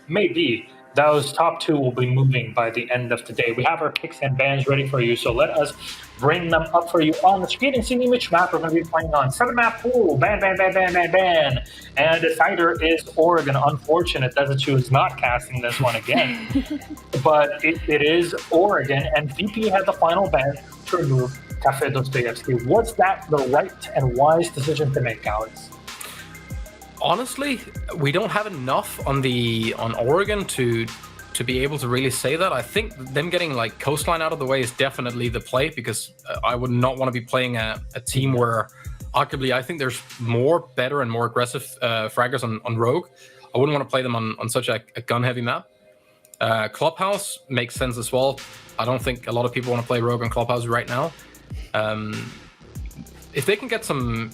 maybe those top two will be moving by the end of the day. We have our picks and bans ready for you, so let us bring them up for you on the screen and see which map we're going to be playing on. 7-map pool, ban. And the decider is Oregon. Unfortunate that she was not casting this one again. But it is Oregon, and VP had the final ban to remove Café Dostoyevsky. Was that the right and wise decision to make, Alex? Honestly, we don't have enough on Oregon to be able to really say that. I think them getting like Coastline out of the way is definitely the play, because I would not want to be playing a team where arguably I think there's better and more aggressive fraggers on Rogue. I wouldn't want to play them on such a gun-heavy map. Clubhouse makes sense as well. I don't think a lot of people want to play Rogue on Clubhouse right now. If they can get some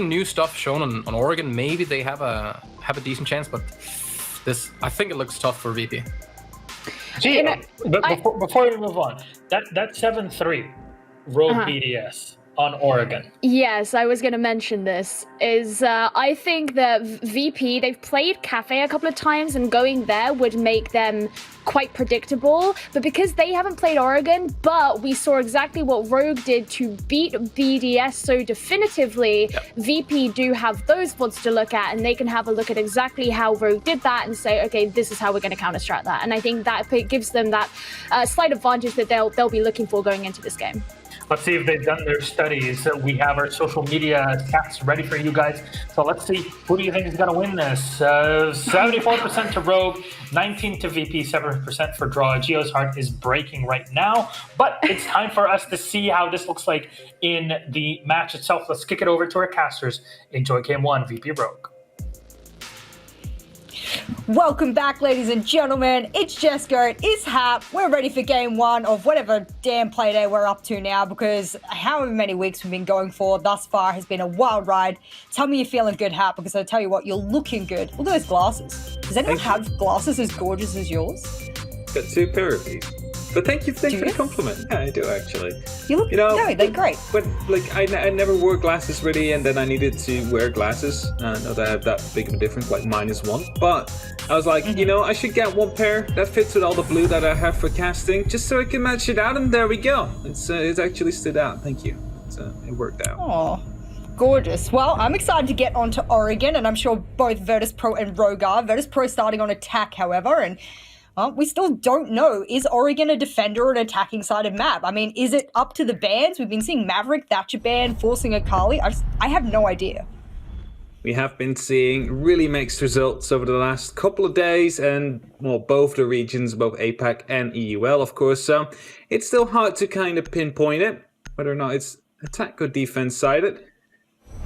new stuff shown on Oregon, maybe they have a decent chance. But I think it looks tough for VP. But before we move on, that 7-3 Rogue BDS on Oregon. Yes, I was going to mention this. I think that VP, they've played Cafe a couple of times, and going there would make them quite predictable. But because they haven't played Oregon, but we saw exactly what Rogue did to beat BDS so definitively, VP do have those VODs to look at, and they can have a look at exactly how Rogue did that and say, okay, this is how we're going to counter-strat that. And I think that gives them that slight advantage that they'll be looking for going into this game. Let's see if they've done their studies. We have our social media stats ready for you guys. So let's see, who do you think is going to win this? 74% to Rogue, 19% to VP, 7% for Draw. Gio's heart is breaking right now, but it's time for us to see how this looks like in the match itself. Let's kick it over to our casters. Enjoy Game 1, VP Rogue. Welcome back, ladies and gentlemen. It's Jesco, it's Hap. We're ready for Game 1 of whatever damn Playday we're up to now, because however many weeks we've been going for thus far has been a wild ride. Tell me you're feeling good, Hap, because I tell you what, you're looking good. Look at those glasses. Does anyone have glasses as gorgeous as yours? Got 2 pair of these. But thank you for the compliment. Yeah, I do actually. No, they're great. But like, I never wore glasses really, and then I needed to wear glasses. Not that I have that big of a difference, like -1. But I was like, I should get 1 pair that fits with all the blue that I have for casting, just so I can match it out. And there we go. It's actually stood out. Thank you. It worked out. Aww. Gorgeous. Well, I'm excited to get onto Oregon, and I'm sure both Virtus.Pro and Rogue are. Virtus.Pro starting on attack, however, and we still don't know. Is Oregon a defender or an attacking sided map? I mean, is it up to the bans? We've been seeing Maverick, Thatcher ban, forcing Akali. I have no idea. We have been seeing really mixed results over the last couple of days, and both the regions, both APAC and EUL, of course. So it's still hard to kind of pinpoint it, whether or not it's attack or defense sided.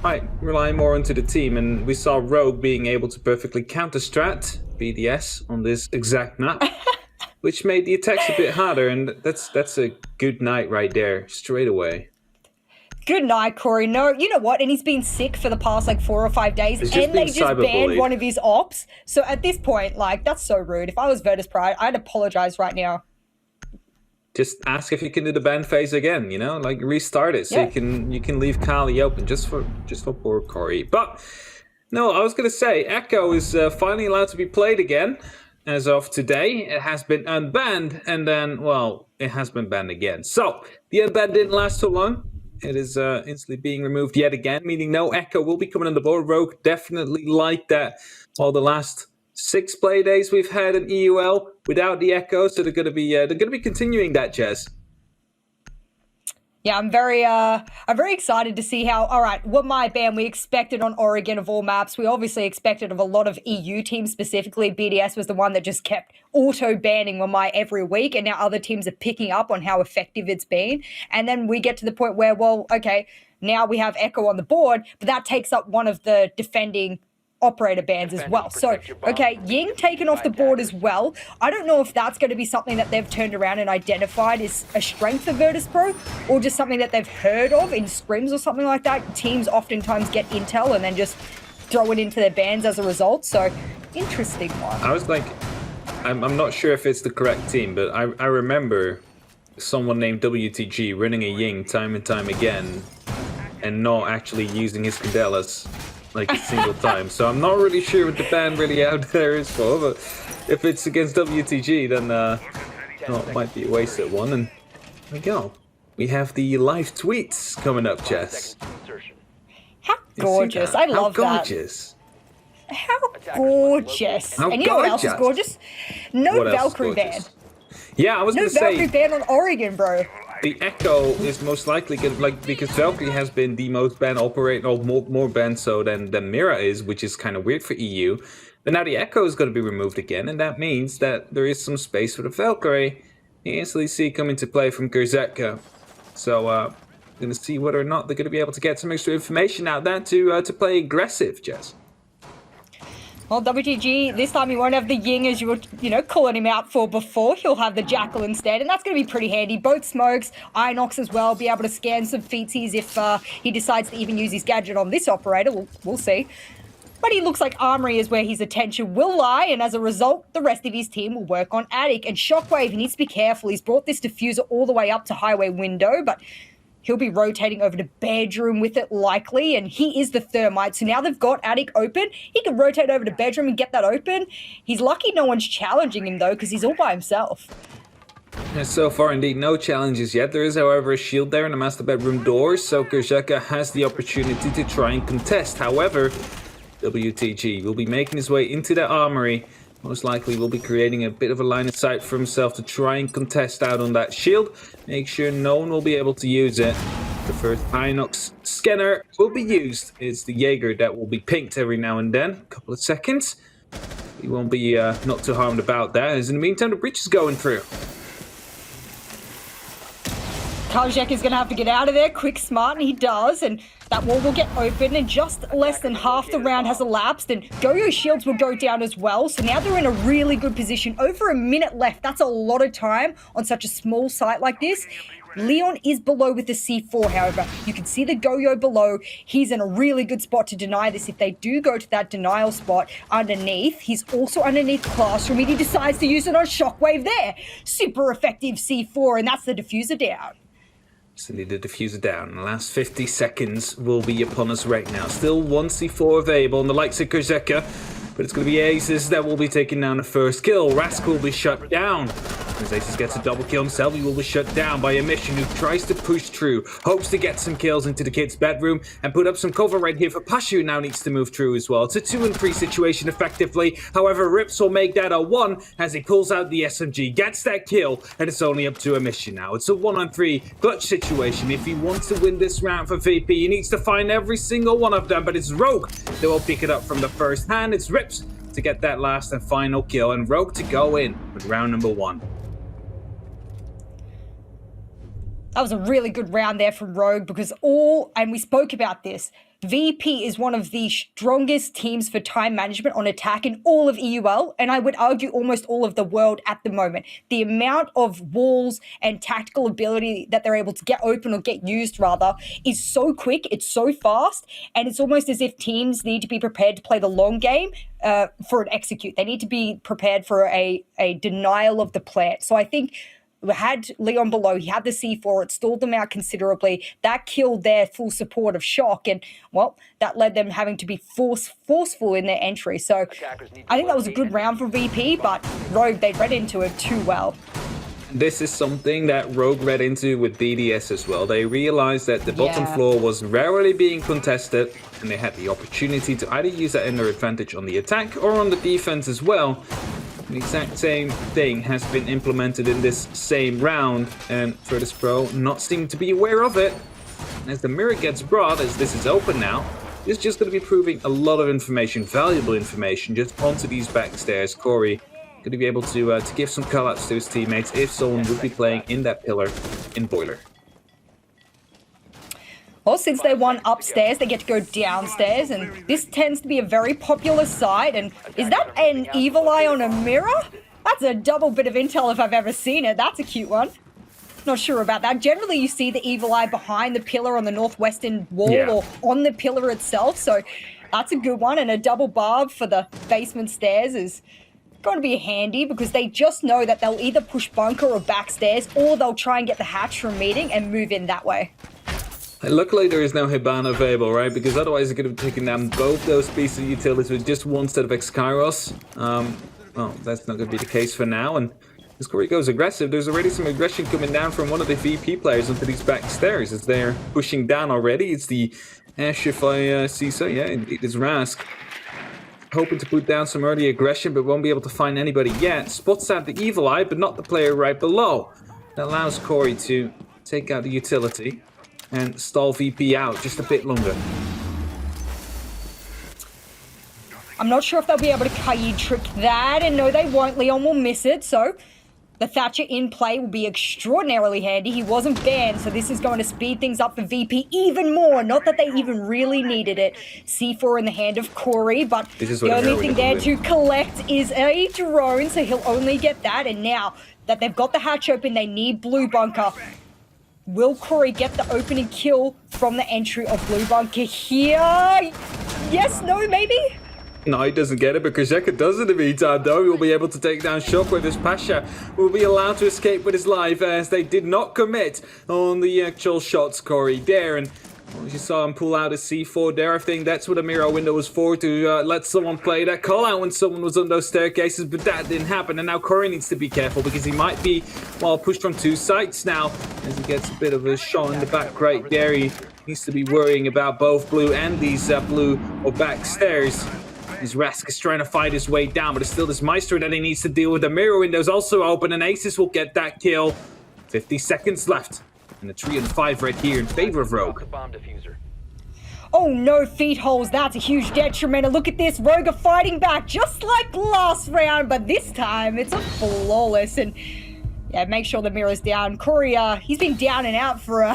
Might rely more onto the team, and we saw Rogue being able to perfectly counter-strat BDS on this exact map, which made the attacks a bit harder, and that's a good night right there, straight away. Good night, Corey. No, you know what? And he's been sick for the past 4 or 5 days, and they just banned one of his ops. So at this point, that's so rude. If I was Virtus.Pro, I'd apologize right now. Just ask if you can do the ban phase again, restart it so you can leave Kali open just for poor Corey. But no, I was gonna say Echo is finally allowed to be played again as of today. It has been unbanned, and then it has been banned again. So the unban didn't last so long. It is instantly being removed yet again, meaning no Echo will be coming on the board. Rogue definitely like that. All the last 6 play days we've had in EUL without the Echo, so they're gonna be continuing that, Jess. Yeah, I'm very excited to see how. All right, what my ban we expected on Oregon of all maps. We obviously expected of a lot of EU teams specifically. BDS was the one that just kept auto banning on my every week, and now other teams are picking up on how effective it's been. And then we get to the point where, okay, now we have Echo on the board, but that takes up one of the defending operator bans as well. So, okay, Ying taken off the board as well. I don't know if that's going to be something that they've turned around and identified as a strength of Virtus.Pro, or just something that they've heard of in scrims or something like that. Teams oftentimes get intel and then just throw it into their bans as a result. So, interesting one. I was like, I'm not sure if it's the correct team, but I remember someone named WTG running a Ying time and time again and not actually using his Candelas. like a single time. So I'm not really sure what the ban really out there is for, but if it's against WTG, then it might be a wasted one. And there we go. We have the live tweets coming up, Jess. How gorgeous. I love that. How gorgeous. How gorgeous. How and you know what else is gorgeous? No Valkyrie ban. Yeah, I was going to say. No Valkyrie ban on Oregon, bro. The Echo is most likely going to, because Valkyrie has been the most banned operator, or more banned so than Mira is, which is kind of weird for EU. But now the Echo is going to be removed again, and that means that there is some space for the Valkyrie. You instantly see come into play from Gerzetka. So, going to see whether or not they're going to be able to get some extra information out there to play aggressive, Jess. Well, WTG, this time he won't have the Ying as you were, calling him out for before. He'll have the Jackal instead, and that's going to be pretty handy. Both smokes, Inox as well, be able to scan some featsies if he decides to even use his gadget on this operator. We'll see. But he looks like Armory is where his attention will lie, and as a result, the rest of his team will work on Attic. And Shockwave, he needs to be careful. He's brought this diffuser all the way up to Highway Window, but he'll be rotating over to Bedroom with it likely, and he is the Thermite. So now they've got Attic open. He can rotate over to Bedroom and get that open. He's lucky no one's challenging him, though, because he's all by himself. So far, indeed, no challenges yet. There is, however, a shield there in the master bedroom door, so Gerzetka has the opportunity to try and contest. However, WTG will be making his way into the armory. Most likely will be creating a bit of a line of sight for himself to try and contest out on that shield. Make sure no one will be able to use it. The first Inox scanner will be used. It's the Jaeger that will be pinked every now and then. A couple of seconds. He won't be not too harmed about that, as in the meantime the breach is going through. Kajek is going to have to get out of there quick, smart, and he does, and that wall will get open, and just less than half the round has elapsed, and Goyo shields will go down as well, so now they're in a really good position. Over a minute left, that's a lot of time on such a small site like this. Leon is below with the C4, however. You can see the Goyo below. He's in a really good spot to deny this if they do go to that denial spot underneath. He's also underneath Classroom, and he decides to use it on Shockwave there. Super effective C4, and that's the diffuser down. So need the diffuser down. The last 50 seconds will be upon us right now. Still one C4 available on the likes of Gerzetka, but it's going to be Aces that will be taking down the first kill. Rask will be shut down. As Aces gets a double kill himself, he will be shut down by a mission who tries to push through, hopes to get some kills into the kid's bedroom and put up some cover right here for Pashu. Now needs to move through as well. It's a 2-and-3 situation effectively. However, Rips will make that a 1 as he pulls out the SMG, gets that kill, and it's only up to a mission now. It's a 1-on-3 clutch situation. If he wants to win this round for VP, he needs to find every single one of them, but it's Rogue that will pick it up from the first hand. It's Rips to get that last and final kill, and Rogue to go in with round number 1. That was a really good round there from Rogue because and we spoke about this, VP is one of the strongest teams for time management on attack in all of EUL, and I would argue almost all of the world at the moment. The amount of walls and tactical ability that they're able to get open or get used rather is so quick, it's so fast, and it's almost as if teams need to be prepared to play the long game for an execute. They need to be prepared for a denial of the plant. So I think we had Leon below, he had the C4, it stalled them out considerably. That killed their full support of Shock, and, well, that led them having to be forceful in their entry. So I think that was a good round for VP, but Rogue, they read into it too well. This is something that Rogue read into with BDS as well. They realized that the bottom floor was rarely being contested, and they had the opportunity to either use that in their advantage on the attack or on the defense as well. The exact same thing has been implemented in this same round, and Virtus.Pro not seem to be aware of it. And as the mirror gets brought, as this is open now, it's just going to be proving a lot of information, valuable information, just onto these backstairs. Corey going to be able to give some call-outs to his teammates if someone would be playing in that pillar in Boiler. Well, since they won upstairs, they get to go downstairs, and this tends to be a very popular site. And is that an Evil Eye on a mirror? That's a double bit of intel if I've ever seen it. That's a cute one. Not sure about that. Generally, you see the Evil Eye behind the pillar on the northwestern wall or on the pillar itself, so that's a good one. And a double barb for the basement stairs is going to be handy because they just know that they'll either push bunker or backstairs, or they'll try and get the hatch from meeting and move in that way. Luckily, there is no Hibana available, right? Because otherwise, it could have taken down both those pieces of utilities with just one set of X-Kairos. Well, that's not going to be the case for now. And as Corey goes aggressive, there's already some aggression coming down from one of the VP players onto these back stairs as they're pushing down already. It's the Ash, if I see so. Yeah, indeed, it's Rask. Hoping to put down some early aggression, but won't be able to find anybody yet. Spots out the Evil Eye, but not the player right below. That allows Corey to take out the utility and stall VP out just a bit longer. I'm not sure if they'll be able to Kaid trick that, and no, they won't. Leon will miss it, so the Thatcher in play will be extraordinarily handy. He wasn't banned, so this is going to speed things up for VP even more. Not that they even really needed it. C4 in the hand of Corey, but the only thing there to collect is a drone, so he'll only get that. And now that they've got the hatch open, they need Blue Bunker. Will Corey get the opening kill from the entry of Blue Bunker here? Yes, no, maybe? No, he doesn't get it, but Krzyzek does in the meantime, though. He will be able to take down Shockwave as Pasha will be allowed to escape with his life as they did not commit on the actual shots, Corey, there. And as you saw him pull out his C4 there, I think that's what a mirror window was for, to let someone play that call out when someone was on those staircases, but that didn't happen. And now Corey needs to be careful because he might be, well, pushed from two sides now as he gets a bit of a shot in the back right there. He needs to be worrying about both blue and these blue or back stairs. As Rask is trying to fight his way down, but it's still this Meister that he needs to deal with. The mirror window's also open, and Aces will get that kill. 50 seconds left. And a 3 and 5 right here in favor of Rogue. Oh no, feet holes, that's a huge detriment. And look at this, Rogue are fighting back just like last round, but this time it's a flawless. And yeah, make sure the mirror's down. Corey, he's been down and out for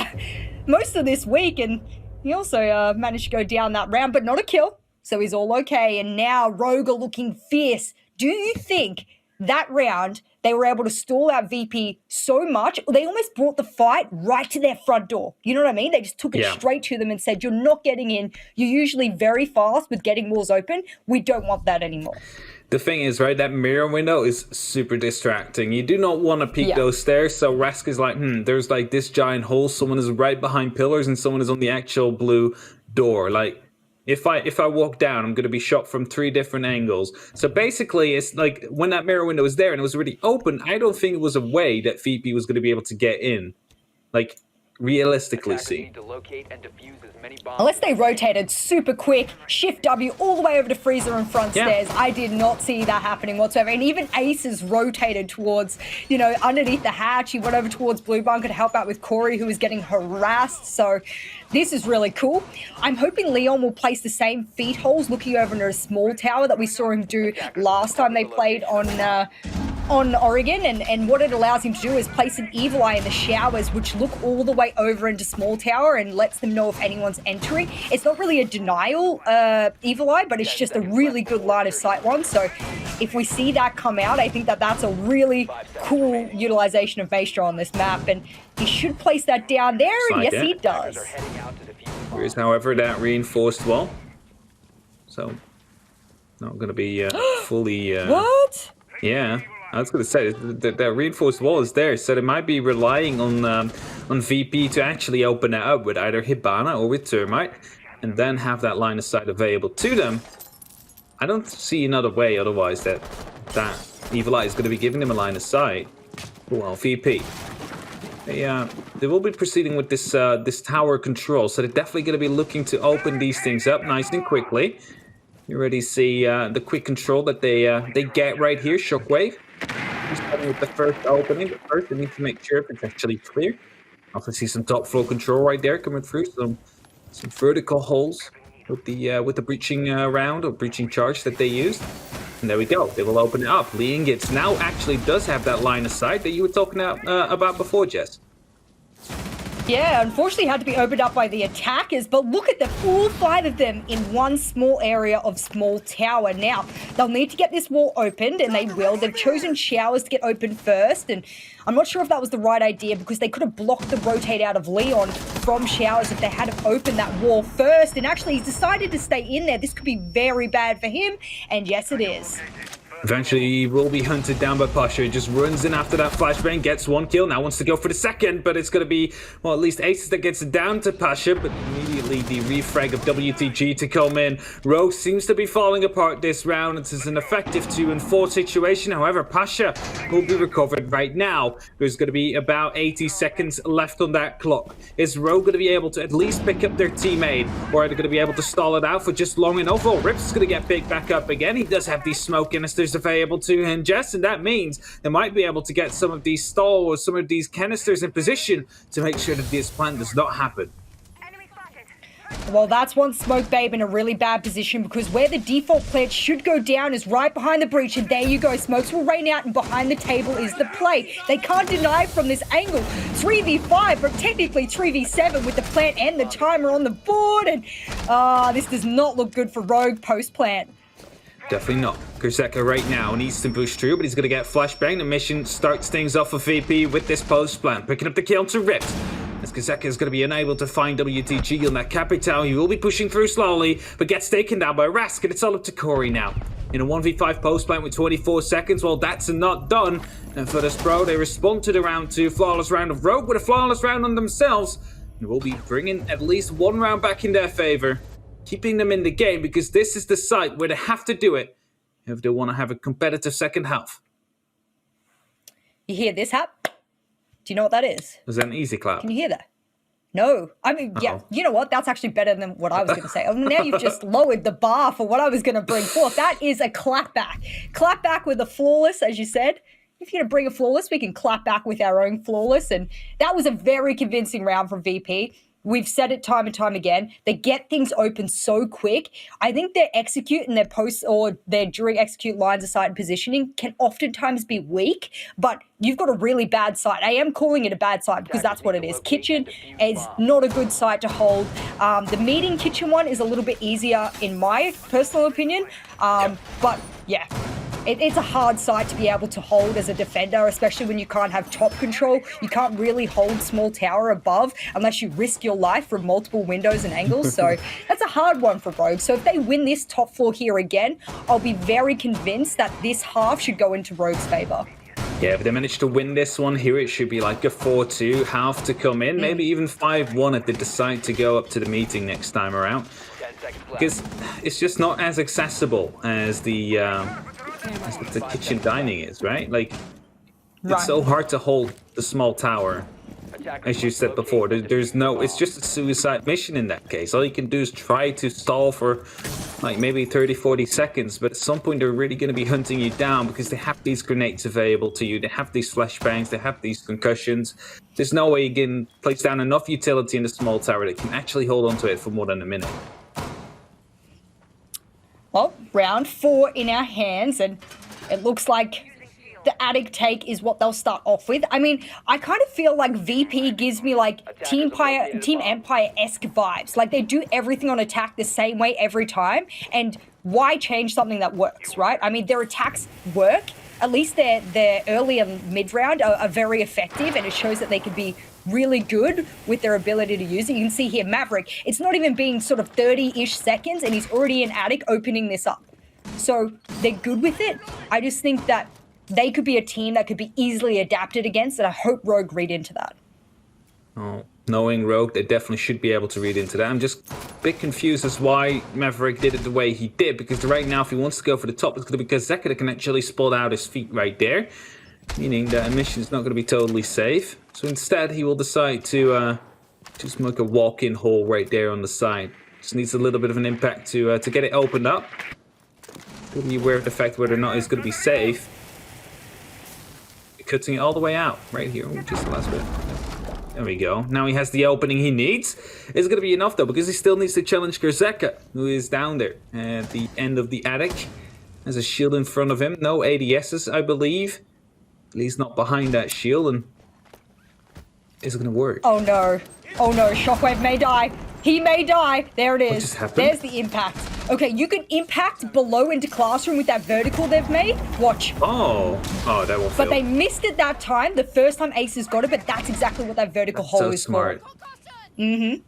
most of this week, and he also managed to go down that round, but not a kill. So he's all okay, and now Rogue are looking fierce. Do you think that round they were able to stall out VP so much, they almost brought the fight right to their front door? You know what I mean? They just took it straight to them and said, you're not getting in. You're usually very fast with getting walls open. We don't want that anymore. The thing is, right, that mirror window is super distracting. You do not want to peek those stairs, so Rask is like, there's like this giant hole. Someone is right behind pillars and someone is on the actual blue door. Like, if I walk down, I'm going to be shot from 3 different angles. So basically, it's like when that mirror window was there and it was already open, I don't think it was a way that VP was going to be able to get in. Like, realistically see. Unless they rotated super quick, Shift W all the way over to Freezer and front stairs. I did not see that happening whatsoever. And even Aces rotated towards, you know, underneath the hatch. He went over towards Blue Bunker to help out with Corey, who was getting harassed. So this is really cool. I'm hoping Leon will place the same feet holes looking over into a small tower that we saw him do last time they played on Oregon, and what it allows him to do is place an Evil Eye in the showers, which look all the way over into small tower and lets them know if anyone's entering. It's not really a denial Evil Eye, but it's just a really good line of sight one. So if we see that come out, I think that that's a really cool utilization of Maestro on this map, and he should place that down there, and yes, he does. There is, however, that reinforced wall. So, not going to be fully... What? Yeah. I was going to say, that reinforced wall is there, so they might be relying on VP to actually open it up with either Hibana or with Termite, and then have that line of sight available to them. I don't see another way otherwise that Evil Eye is going to be giving them a line of sight. Well, VP. They will be proceeding with this this tower control, so they're definitely going to be looking to open these things up nice and quickly. You already see the quick control that they get right here, Shockwave. He's starting with the first opening, but first they need to make sure if it's actually clear. Also see some top floor control right there coming through, some vertical holes with the breaching round or breaching charge that they used. And there we go, they will open it up. Lee Ingots now actually does have that line of sight that you were talking about before, Jess. Yeah, unfortunately had to be opened up by the attackers, but look at them, all 5 of them in one small area of small tower. Now, they'll need to get this wall opened, and they will. They've chosen showers to get opened first, and I'm not sure if that was the right idea because they could have blocked the rotate out of Leon from showers if they had to open that wall first, and actually he's decided to stay in there. This could be very bad for him, and yes, it is. Eventually, he will be hunted down by Pasha. He just runs in after that flashbang, gets 1 kill. Now wants to go for the second, but it's going to be, well, at least Aces that gets it down to Pasha, but immediately the refrag of WTG to come in. Rogue seems to be falling apart this round. It is an effective 2-4 situation. However, Pasha will be recovered right now. There's going to be about 80 seconds left on that clock. Is Rogue going to be able to at least pick up their teammate, or are they going to be able to stall it out for just long enough? Oh, Rips is going to get picked back up again. He does have these smoke canisters available to ingest, and that means they might be able to get some of these stall or some of these canisters in position to make sure that this plan does not happen. Well, that's one Smoke Babe in a really bad position, because where the default plant should go down is right behind the breach, and there you go. Smokes will rain out, and behind the table is the play. They can't deny it from this angle. 3v5, but technically 3v7 with the plant and the timer on the board, and this does not look good for Rogue post-plant. Definitely not. Kurseka right now needs to push through, but he's going to get flashbang. The mission starts things off for VP with this post plan. Picking up the kill to Rift. As Kurseka is going to be unable to find WTG on that Capital. He will be pushing through slowly, but gets taken down by Rask, and it's all up to Corey now. In a 1v5 post plant with 24 seconds, well, that's not done. And Virtus.Pro, they respond to the round 2 flawless round of Rogue with a flawless round on themselves. And will be bringing at least 1 round back in their favor, keeping them in the game, because this is the site where they have to do it if they want to have a competitive second half. You hear this, Hap? Do you know what that is? Was that an easy clap? Can you hear that? No. I mean, yeah, you know what? That's actually better than what I was going to say. Now you've just lowered the bar for what I was going to bring forth. That is a clapback. Clapback with a flawless, as you said. If you're going to bring a flawless, we can clap back with our own flawless. And that was a very convincing round from VP. We've said it time and time again. They get things open so quick. I think their execute and their post or their during execute lines of sight and positioning can oftentimes be weak, but you've got a really bad site. I am calling it a bad site because that's what it is. Kitchen is not a good site to hold. The meeting kitchen one is a little bit easier in my personal opinion, but yeah. It's a hard site to be able to hold as a defender, especially when you can't have top control. You can't really hold small tower above unless you risk your life from multiple windows and angles. So that's a hard one for Rogue. So if they win this top floor here again, I'll be very convinced that this half should go into Rogue's favor. Yeah, if they manage to win this one here, it should be like a 4-2 half to come in, maybe even 5-1 if they decide to go up to the meeting next time around. Because it's just not as accessible as the kitchen dining is, right? Like, it's so hard to hold the small tower, as you said before. There's no, it's just a suicide mission in that case. All you can do is try to stall for like maybe 30-40 seconds, but at some point they're really going to be hunting you down because they have these grenades available to you, they have these flashbangs, they have these concussions. There's no way you can place down enough utility in the small tower that can actually hold onto it for more than a minute. Well, round 4 in our hands, and it looks like the attic take is what they'll start off with. I mean, I kind of feel like VP gives me like Team Empire-esque vibes. Like they do everything on attack the same way every time, and why change something that works, right? I mean, their attacks work. At least their early and mid round are very effective, and it shows that they could be really good with their ability to use it. You can see here, Maverick, it's not even been sort of 30-ish seconds, and he's already in attic opening this up. So they're good with it. I just think that they could be a team that could be easily adapted against, and I hope Rogue read into that. Oh, knowing Rogue, they definitely should be able to read into that. I'm just a bit confused as why Maverick did it the way he did, because right now if he wants to go for the top, it's going to be Kurseka that can actually spot out his feet right there, meaning that a mission is not going to be totally safe. So instead, he will decide to just make a walk-in hole right there on the side. Just needs a little bit of an impact to get it opened up. Don't be aware of the fact whether or not it's going to be safe. Cutting it all the way out right here. Ooh, just the last bit. There we go. Now he has the opening he needs. It's going to be enough though, because he still needs to challenge Kurseka, who is down there at the end of the attic. Has a shield in front of him. No ADSs, I believe. At least not behind that shield, and is it going to work? Oh no. Oh no, Shockwave may die. He may die. There it is. What just happened? There's the impact. Okay, you can impact below into classroom with that vertical they've made. Watch. Oh, that will fail. But they missed it that time, the first time Aces got it, but that's exactly what that vertical hole is smart. for. Mm-hmm.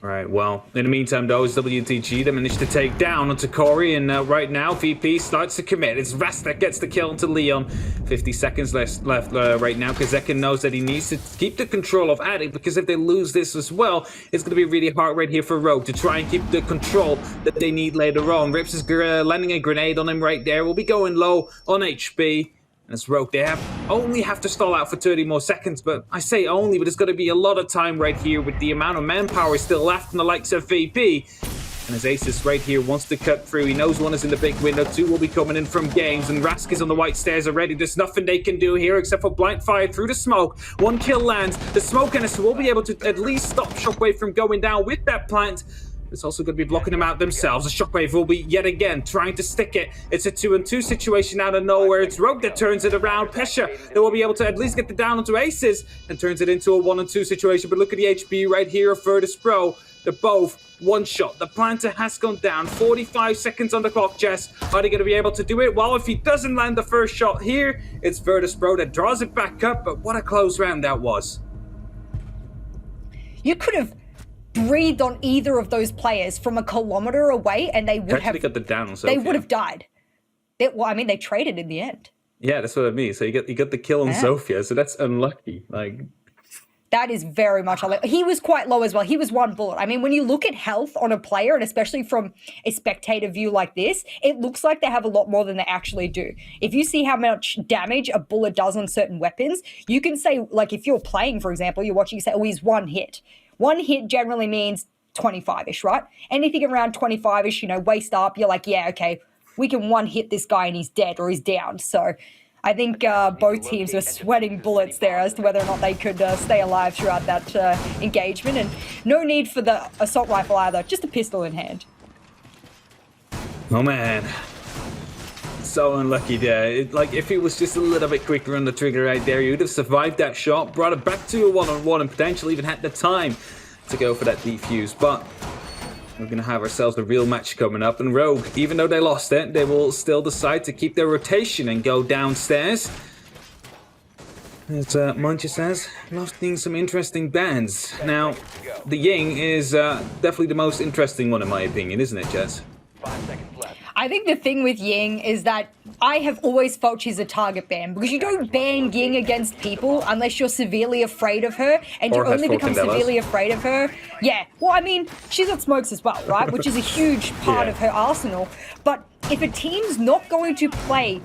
Right, well, in the meantime, though, it's WTG that managed to take down onto Corey, and right now, VP starts to commit. It's Rast that gets the kill onto Leon. 50 seconds left right now, because Zekin knows that he needs to keep the control of Addict, because if they lose this as well, it's going to be really hard right here for Rogue to try and keep the control that they need later on. Rips is landing a grenade on him right there. We'll be going low on HP. As Rogue, they only have to stall out for 30 more seconds, but I say only, but it's going to be a lot of time right here with the amount of manpower still left in the likes of VP. And as Aces right here wants to cut through, he knows one is in the big window, two will be coming in from games, and Rask is on the white stairs already. There's nothing they can do here except for blind fire through the smoke. One kill lands. The smoke canister will be able to at least stop Shockwave from going down with that plant. It's also going to be blocking them out themselves. The Shockwave will be yet again trying to stick it. It's a 2-on-2 situation out of nowhere. It's Rogue that turns it around. Pesha, they will be able to at least get the down onto Aces and turns it into a 1-on-2 situation. But look at the HP right here of Virtus.Pro. They're both one shot. The planter has gone down. 45 seconds on the clock, Jess. Are they going to be able to do it? Well, if he doesn't land the first shot here, it's Virtus.Pro that draws it back up. But what a close round that was. You could have breathed on either of those players from a kilometer away, and they would have got the down on Sophia. They would have died. Well, I mean, they traded in the end. Yeah, that's what I mean. So you got the kill on Sophia, so that's unlucky. Like, that is very much unlucky. He was quite low as well. He was one bullet. I mean, when you look at health on a player, and especially from a spectator view like this, it looks like they have a lot more than they actually do. If you see how much damage a bullet does on certain weapons, you can say, like, if you're playing, for example, you're watching, you say, oh, he's one hit. One hit generally means 25-ish, right? Anything around 25-ish, waist up, you're like, yeah, okay, we can one hit this guy and he's dead or he's down. So I think both teams were sweating bullets there as to whether or not they could stay alive throughout that engagement. And no need for the assault rifle either, just a pistol in hand. Oh, man. So unlucky there. If he was just a little bit quicker on the trigger right there, he would have survived that shot, brought it back to a one-on-one, and potentially even had the time to go for that defuse. But we're going to have ourselves a real match coming up. And Rogue, even though they lost it, they will still decide to keep their rotation and go downstairs. As Muncher says, love seeing some interesting bands. Now, the Ying is definitely the most interesting one in my opinion, isn't it, Jess? 5 seconds left. I think the thing with Ying is that I have always felt she's a target ban, because you don't ban Ying against people unless you're severely afraid of her, and you only become severely afraid of her. Yeah, well, I mean, she's got smokes as well, right? Which is a huge part of her arsenal. But if a team's not going to play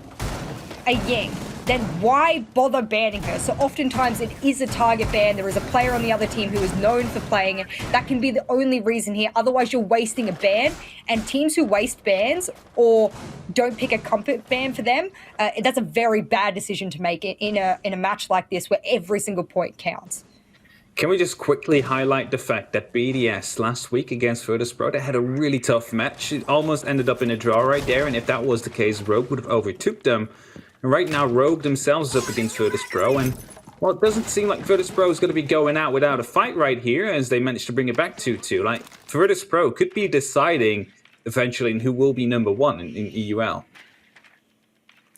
a Ying, then why bother banning her? So oftentimes it is a target ban. There is a player on the other team who is known for playing it. That can be the only reason here. Otherwise, you're wasting a ban. And teams who waste bans or don't pick a comfort ban for them, that's a very bad decision to make in a match like this where every single point counts. Can we just quickly highlight the fact that BDS last week against Virtus.Pro, they had a really tough match. It almost ended up in a draw right there. And if that was the case, Rogue would have overtook them. And right now, Rogue themselves is up against Virtus.Pro, and, well, it doesn't seem like Virtus.Pro is going to be going out without a fight right here, as they managed to bring it back 2-2. Like, Virtus.Pro could be deciding eventually who will be number one in EUL.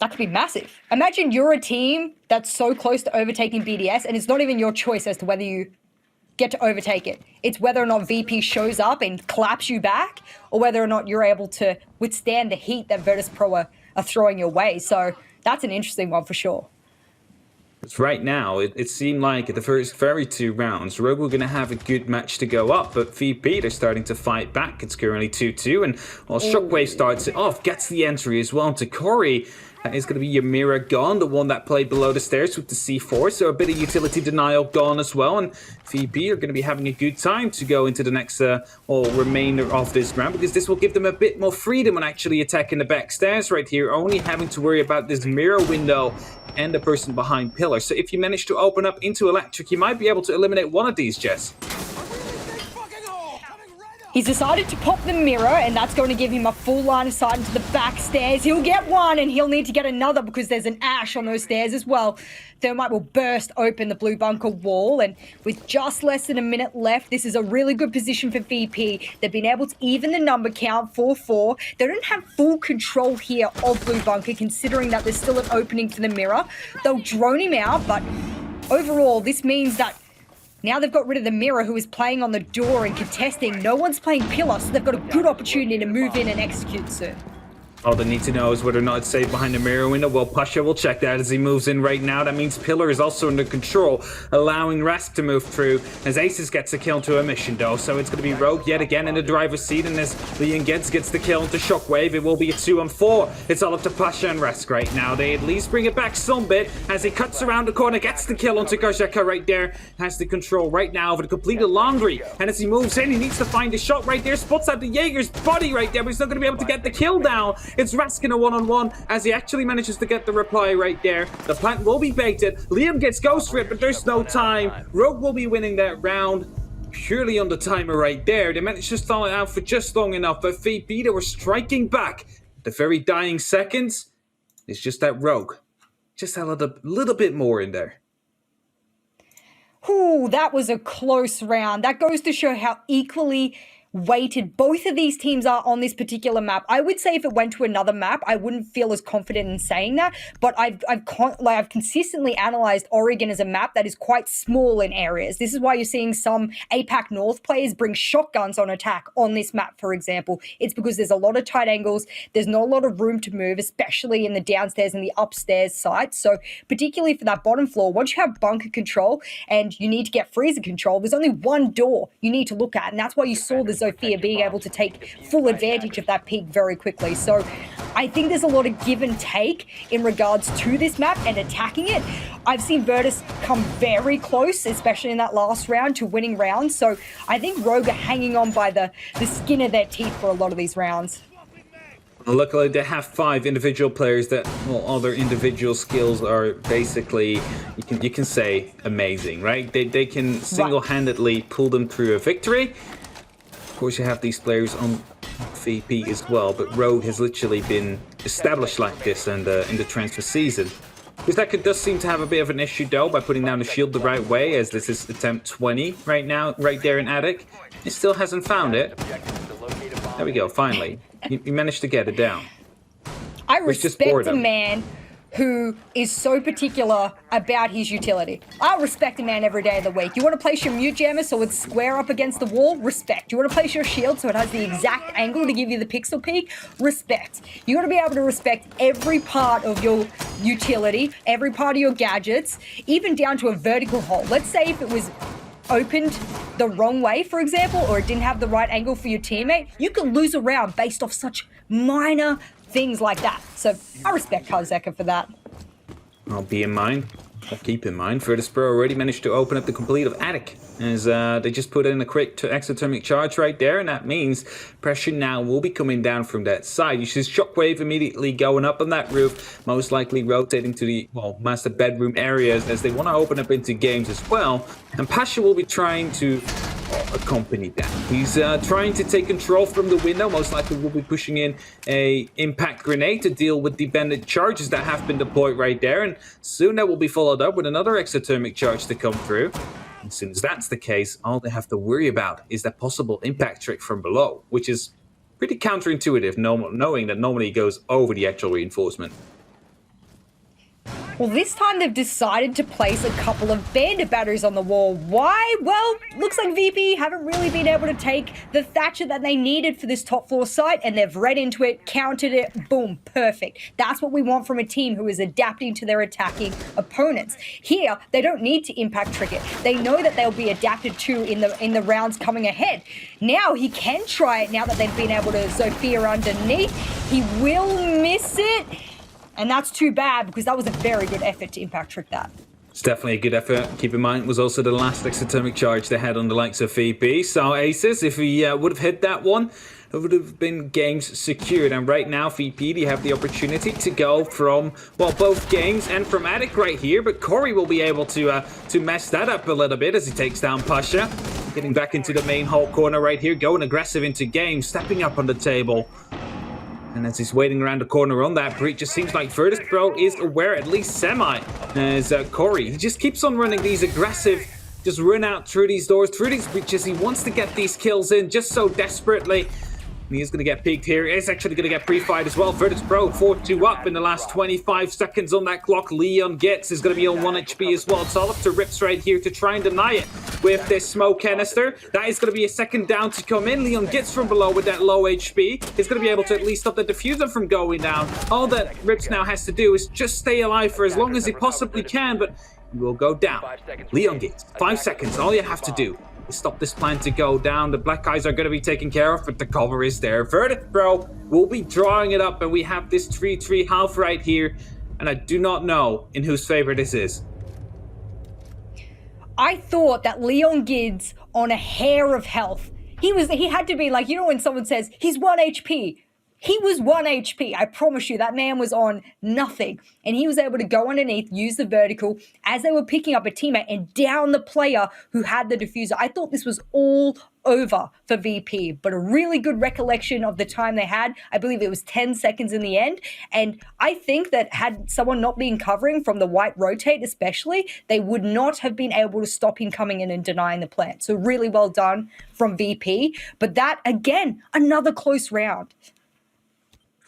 That could be massive. Imagine you're a team that's so close to overtaking BDS, and it's not even your choice as to whether you get to overtake it. It's whether or not VP shows up and claps you back, or whether or not you're able to withstand the heat that Virtus.Pro are throwing your way. So that's an interesting one for sure. Right now, it seemed like the first very 2 rounds, Rogue were going to have a good match to go up, but VP, they're starting to fight back. It's currently 2-2, and while Shockwave starts it off, gets the entry as well to Corey. That is going to be Ymira gone, the one that played below the stairs with the C4, so a bit of utility denial gone as well, and VP are going to be having a good time to go into the next remainder of this round, because this will give them a bit more freedom on actually attacking the back stairs right here, only having to worry about this mirror window and the person behind pillar. So if you manage to open up into electric, you might be able to eliminate one of these, Jess. He's decided to pop the mirror, and that's going to give him a full line of sight into the back stairs. He'll get one, and he'll need to get another because there's an Ash on those stairs as well. Thermite will burst open the blue bunker wall, and with just less than a minute left, this is a really good position for VP. They've been able to even the number count 4-4. They don't have full control here of blue bunker, considering that there's still an opening for the mirror. They'll drone him out, but overall, this means that Now they've got rid of the mirror, who is playing on the door and contesting. No one's playing pillar, so they've got a good opportunity to move in and execute soon. All they need to know is whether or not it's safe behind the mirror window. Well, Pasha will check that as he moves in right now. That means Pillar is also under control, allowing Rask to move through as Aces gets a kill to a mission, though. So it's going to be Rogue yet again in the driver's seat, and as Leon gets the kill into Shockwave, it will be a 2-on-4. It's all up to Pasha and Rask right now. They at least bring it back some bit as he cuts around the corner, gets the kill onto Garzeka right there, has the control right now over the completed laundry. And as he moves in, he needs to find a shot right there, spots out the Jaeger's body right there, but he's not going to be able to get the kill down. It's Rask in a 1-on-1 as he actually manages to get the reply right there. The plant will be baited. Liam gets ghost for it, but there's no time. Rogue will be winning that round purely on the timer right there. They managed to stall it out for just long enough, but VP, they were striking back. The very dying seconds, it's just that Rogue just had a little bit more in there. Ooh, that was a close round. That goes to show how equally weighted both of these teams are on this particular map. I would say if it went to another map, I wouldn't feel as confident in saying that, but I've consistently analyzed Oregon as a map that is quite small in areas. This is why you're seeing some APAC North players bring shotguns on attack on this map, for example. It's because there's a lot of tight angles, there's not a lot of room to move, especially in the downstairs and the upstairs sites. So particularly for that bottom floor, once you have bunker control and you need to get freezer control, there's only one door you need to look at, and that's why you saw the Zofia being able to take full advantage of that peak very quickly. So I think there's a lot of give and take in regards to this map and attacking it. I've seen Virtus come very close, especially in that last round, to winning rounds. So I think Rogue are hanging on by the skin of their teeth for a lot of these rounds. Luckily, they have 5 individual players that, well, all their individual skills are basically, you can say, amazing, right? They can single-handedly pull them through a victory. Of course, you have these players on VP as well, but Rogue has literally been established like this in the transfer season. Because that does seem to have a bit of an issue, though, by putting down the shield the right way, as this is attempt 20 right now, right there in Attic. It still hasn't found it. There we go, finally. You managed to get it down. I respect a man who is so particular about his utility. I respect a man every day of the week. You want to place your mute jammer so it's square up against the wall? Respect. You want to place your shield so it has the exact angle to give you the pixel peak? Respect. You got to be able to respect every part of your utility, every part of your gadgets, even down to a vertical hole. Let's say if it was opened the wrong way, for example, or it didn't have the right angle for your teammate, you can lose a round based off such minor things like that. So I respect Garzeka for that. I'll be in mind. I'll keep in mind. Virtus.Pro already managed to open up the complete of Attic, as they just put in a quick exothermic charge right there, and that means pressure now will be coming down from that side. You see Shockwave immediately going up on that roof, most likely rotating to the, well, master bedroom areas, as they want to open up into games as well. And Pasha will be trying to accompany that. He's trying to take control from the window. Most likely will be pushing in a impact grenade to deal with the bandit charges that have been deployed right there, and soon that will be followed up with another exothermic charge to come through. And as soon as that's the case, all they have to worry about is that possible impact trick from below, which is pretty counterintuitive, knowing that normally it goes over the actual reinforcement. Well, this time they've decided to place a couple of bandit batteries on the wall. Why? Well, looks like VP haven't really been able to take the Thatcher that they needed for this top floor site, and they've read into it, countered it, boom, perfect. That's what we want from a team who is adapting to their attacking opponents. Here, they don't need to impact trick it. They know that they'll be adapted to in the rounds coming ahead. Now he can try it now that they've been able to Zofia underneath. He will miss it. And that's too bad, because that was a very good effort to impact trick that. It's definitely a good effort. Keep in mind, it was also the last exothermic charge they had on the likes of VP. So Aces, if he would have hit that one, it would have been games secured. And right now, VP, they have the opportunity to go from, well, both games and from Attic right here. But Corey will be able to mess that up a little bit as he takes down Pasha. Getting back into the main hall corner right here, going aggressive into game, stepping up on the table. And as he's waiting around the corner on that breach, it seems like Virtus.Pro is aware, at least semi, as Corey. He just keeps on running these aggressive, just run out through these doors, through these breaches. He wants to get these kills in just so desperately. He is going to get peeked here. He's actually going to get pre-fired as well. Virtus.Pro 4-2 up in the last 25 seconds on that clock. Leon Gets is going to be on 1 HP as well. It's all up to Rips right here to try and deny it with this smoke canister. That is going to be a second down to come in. Leon Gets from below with that low HP. He's going to be able to at least stop the diffuser from going down. All that Rips now has to do is just stay alive for as long as he possibly can, but he will go down. Leon Gets, 5 seconds. All you have to do is stop this plan to go down. The black guys are going to be taken care of, but the cover is there. Virtus.Pro will be drawing it up, and we have this 3-3 half right here, and I do not know in whose favor this is. I thought that Leon Gids on a hair of health. He had to be like, you know when someone says he's 1 HP. He was 1 HP. I promise you, that man was on nothing. And he was able to go underneath, use the vertical as they were picking up a teammate and down the player who had the diffuser. I thought this was all over for VP, but a really good recollection of the time they had. I believe it was 10 seconds in the end. And I think that had someone not been covering from the white rotate especially, they would not have been able to stop him coming in and denying the plant. So really well done from VP. But that, again, another close round.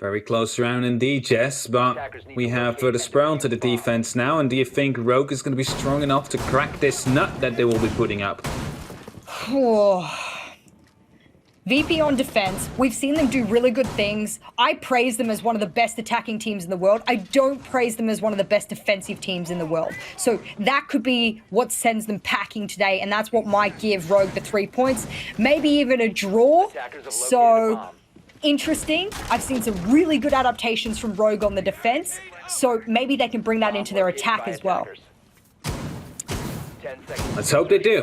Very close round indeed, Jess, but we have Virtus.Pro to the defense now, and do you think Rogue is going to be strong enough to crack this nut that they will be putting up? VP on defense, we've seen them do really good things. I praise them as one of the best attacking teams in the world. I don't praise them as one of the best defensive teams in the world. So that could be what sends them packing today, and that's what might give Rogue the 3 points. Maybe even a draw. So interesting. I've seen some really good adaptations from Rogue on the defense, so maybe they can bring that into their attack as well. Let's hope they do.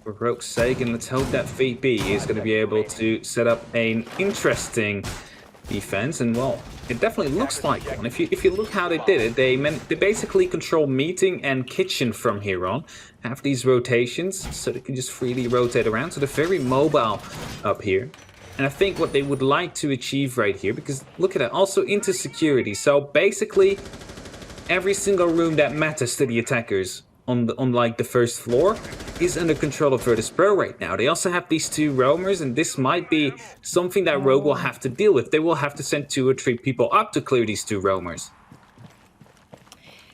For Rogue's sake, and let's hope that VP is going to be able to set up an interesting defense, and well, it definitely looks like one. If you look how they did it, they basically control meeting and kitchen from here on. Have these rotations, so they can just freely rotate around, so they're very mobile up here. And I think what they would like to achieve right here, because look at that, also into security. So basically, every single room that matters to the attackers on like the first floor is under control of Virtus.Pro right now. They also have these 2 roamers, and this might be something that Rogue will have to deal with. They will have to send 2 or 3 people up to clear these 2 roamers.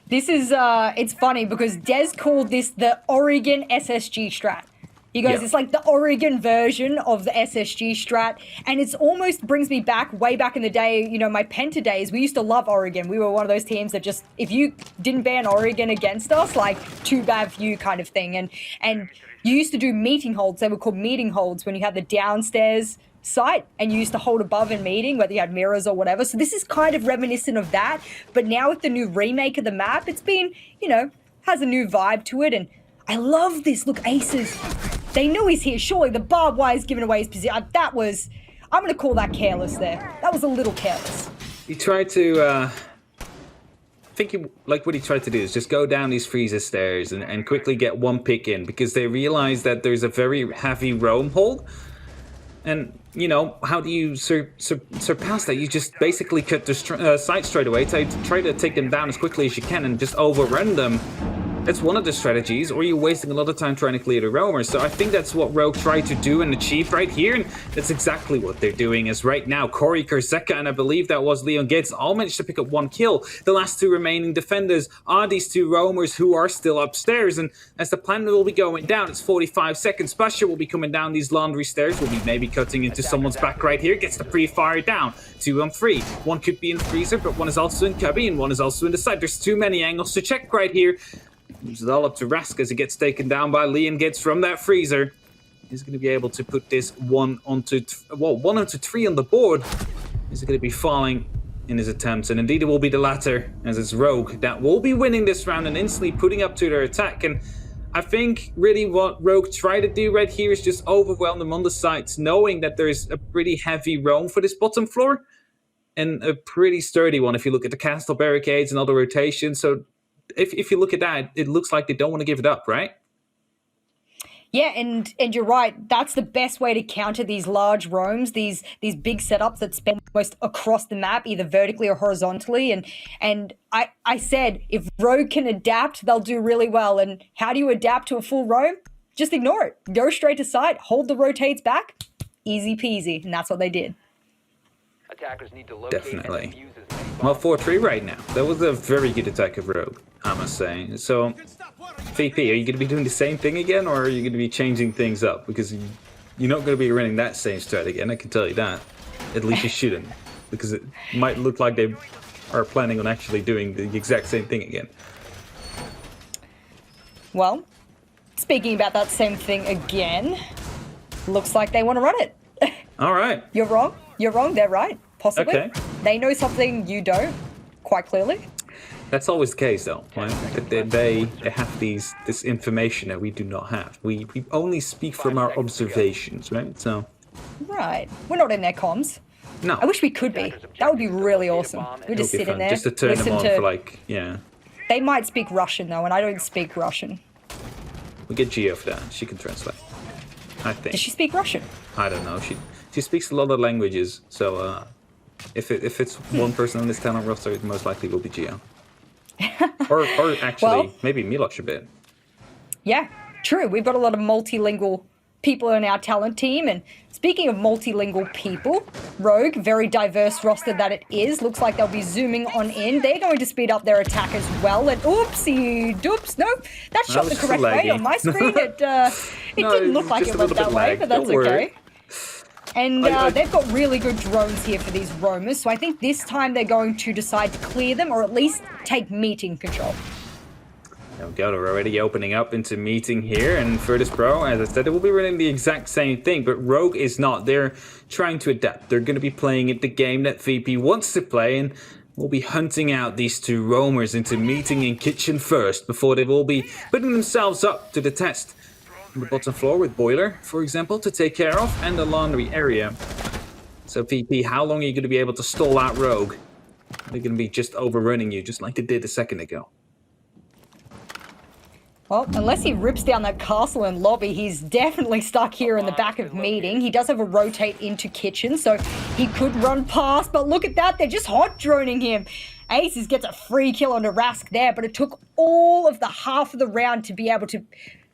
This is, it's funny because Des called this the Oregon SSG strat. He goes, It's like the Oregon version of the SSG strat. And it's almost brings me back, way back in the day, you know, my Penta days. We used to love Oregon. We were one of those teams that just, if you didn't ban Oregon against us, like, too bad for you kind of thing. And you used to do meeting holds. They were called meeting holds when you had the downstairs site and you used to hold above in meeting, whether you had mirrors or whatever. So this is kind of reminiscent of that. But now with the new remake of the map, it's been, you know, has a new vibe to it. And I love this. Look, Aces. They knew he's here. Surely the barbed wire's giving away his position. That was, I'm going to call that careless there. That was a little careless. He tried to, I think what he tried to do is just go down these freezer stairs and quickly get 1 pick in, because they realized that there's a very heavy roam hold. And, you know, how do you surpass that? You just basically cut the site straight away, try to take them down as quickly as you can and just overrun them. That's one of the strategies, or you're wasting a lot of time trying to clear the roamers. So I think that's what Rogue tried to do and achieve right here, and that's exactly what they're doing. As right now, Corey Kurzeka and I believe that was Leon Gates all managed to pick up 1 kill. The last 2 remaining defenders are these 2 roamers who are still upstairs, and as the plan will be going down, it's 45 seconds. Basha will be coming down these laundry stairs, will be maybe cutting into someone's back right here, gets the pre-fire down. 2 on 3. 1 could be in freezer, but 1 is also in cubby, and 1 is also in the side. There's too many angles to check right here. It's all up to Rask as he gets taken down by Leon Gets from that freezer. He's going to be able to put this 1 onto 3 on the board. He's going to be falling in his attempts, and indeed it will be the latter, as it's Rogue that will be winning this round and instantly putting up to their attack. And I think really what Rogue tried to do right here is just overwhelm them on the sides, knowing that there's a pretty heavy roam for this bottom floor, and a pretty sturdy one if you look at the castle barricades and all the rotations. So if you look at that, it looks like they don't want to give it up, right? Yeah, and you're right. That's the best way to counter these large roams, these big setups that span almost across the map, either vertically or horizontally. And I said, if Rogue can adapt, they'll do really well. And how do you adapt to a full roam? Just ignore it. Go straight to side, hold the rotates back, easy peasy, and that's what they did. Attackers need to locate Definitely. and defuse as many Well, bombs. 4-3 right now. That was a very good attack of Rogue, I must say. So, VP, are you going to be doing the same thing again, or are you going to be changing things up? Because you're not going to be running that same strat again, I can tell you that. At least you shouldn't, because it might look like they are planning on actually doing the exact same thing again. Well, speaking about that same thing again, looks like they want to run it. All right. You're wrong. You're wrong. They're right. Possibly. Okay. They know something you don't, quite clearly. That's always the case, though. Right? They have this information that we do not have. We only speak from our observations, right? So. Right. We're not in their comms. No. I wish we could be. That would be really awesome. We just It'll be sit in fun. there, Just to turn them listen on to. for like, yeah. They might speak Russian though, and I don't speak Russian. We get Gio for that. She can translate. I think. Does she speak Russian? I don't know. She speaks a lot of languages, so if it's one person on this talent roster, it most likely will be Gio. or actually, Well- maybe Miloš a bit. Yeah, true. We've got a lot of multilingual people in our talent team. And speaking of multilingual people, Rogue, very diverse roster that it is, looks like they'll be zooming on in. They're going to speed up their attack as well. And oopsie doops, no, that shot was the just correct way laggy. on my screen. It No, didn't look like just it a went little that bit way, lag. but that's Don't worry. okay. And I- they've got really good drones here for these roamers, so I think this time they're going to decide to clear them or at least take meeting control. There we go, they're already opening up into meeting here, and Virtus.Pro, as I said, they will be running the exact same thing, but Rogue is not. They're trying to adapt. They're going to be playing it the game that VP wants to play, and we'll be hunting out these two roamers into meeting in kitchen first, before they will be putting themselves up to the test. On the bottom floor with Boiler, for example, to take care of, and the laundry area. So VP, how long are you going to be able to stall out Rogue? They're going to be just overrunning you, just like they did a second ago. Well, unless he rips down that castle and lobby, he's definitely stuck here in the back of meeting. He does have a rotate into kitchen, so he could run past, but look at that, they're just hot droning him. Aces gets a free kill on the Rask there, but it took all of the half of the round to be able to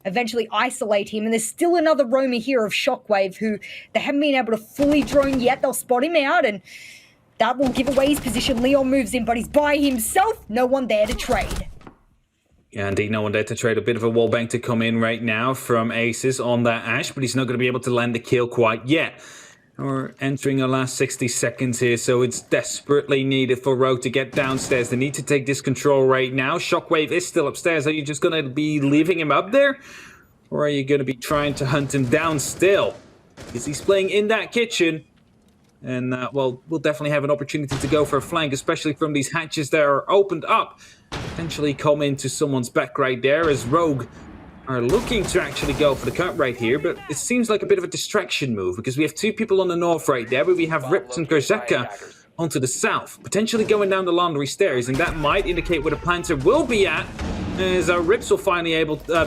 eventually isolate him, and there's still another roamer here of Shockwave who they haven't been able to fully drone yet. They'll spot him out, and that will give away his position. Leon moves in, but he's by himself. No one there to trade. Yeah, indeed, no one there to trade. A bit of a wallbang to come in right now from Aces on that Ash, but he's not going to be able to land the kill quite yet. We're entering our last 60 seconds here, so it's desperately needed for Rogue to get downstairs. They need to take this control right now. Shockwave is still upstairs. Are you just going to be leaving him up there? Or are you going to be trying to hunt him down still? Because he's playing in that kitchen. And, well, we'll definitely have an opportunity to go for a flank, especially from these hatches that are opened up. Potentially come into someone's back right there as Rogue are looking to actually go for the cut right here, but it seems like a bit of a distraction move because we have two people on the north right there, but we have Rips and Gerzaka onto the south, potentially going down the laundry stairs, and that might indicate where the planter will be at, as our Rips will finally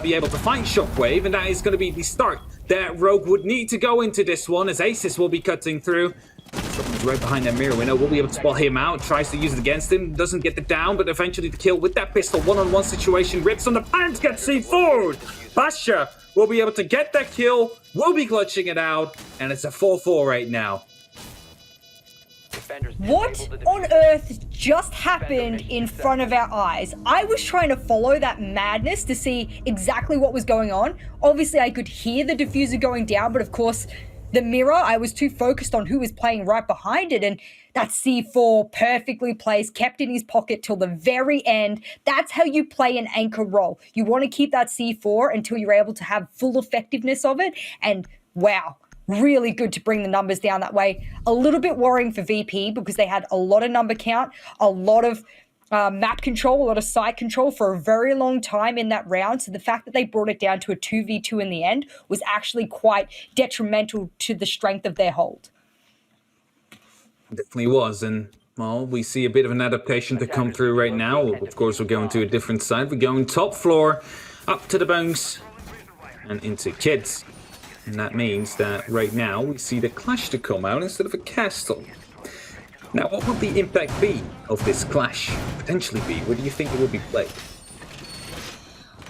be able to find Shockwave, and that is going to be the start that Rogue would need to go into this one, as Aces will be cutting through. Someone's right behind that mirror window. We'll be able to spot him out. Tries to use it against him. Doesn't get the down, but eventually the kill with that pistol. One-on-one situation. Rips on the pants. Gets C4. Basha will be able to get that kill. We'll be clutching it out. And it's a 4-4 right now. What on earth just happened in front of our eyes? I was trying to follow that madness to see exactly what was going on. Obviously, I could hear the diffuser going down, but of course, the mirror, I was too focused on who was playing right behind it, and that C4 perfectly placed, kept in his pocket till the very end. That's how you play an anchor role. You want to keep that C4 until you're able to have full effectiveness of it, and wow, really good to bring the numbers down that way. A little bit worrying for VP because they had a lot of number count, a lot of map control, a lot of site control for a very long time in that round. So the fact that they brought it down to a 2v2 in the end was actually quite detrimental to the strength of their hold. Definitely was, and well, we see a bit of an adaptation to come through right now. Of course, we're going to a different side. We're going top floor, up to the bunks, and into kids. And that means that right now we see the clash to come out instead of a castle. Now, what would the impact be of this clash? Potentially be? Where do you think it will be played?